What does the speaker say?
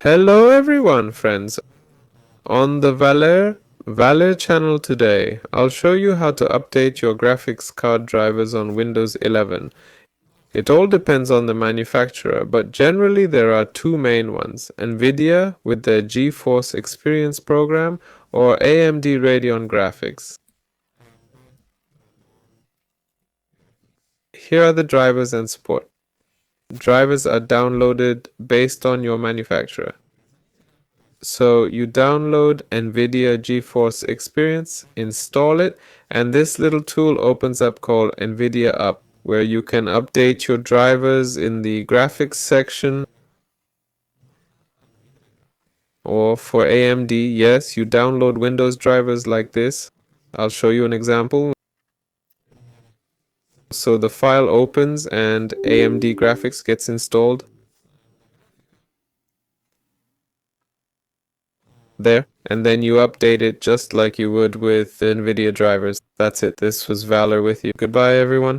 Hello everyone, friends. On the Valor channel today, I'll show you how to update your graphics card drivers on Windows 11. It all depends on the manufacturer, but generally there are two main ones, NVIDIA with their GeForce Experience program or AMD Radeon Graphics. Here are the drivers and support. Drivers are downloaded based on your manufacturer. So you download NVIDIA GeForce Experience, install it, and this little tool opens up called NVIDIA Up, where you can update your drivers in the graphics section. Or for AMD, yes, you download Windows drivers like this. I'll show you an example. So the file opens and AMD graphics gets installed. There, and then you update it just like you would with the NVIDIA drivers. That's it. This was Valor with you. Goodbye, everyone.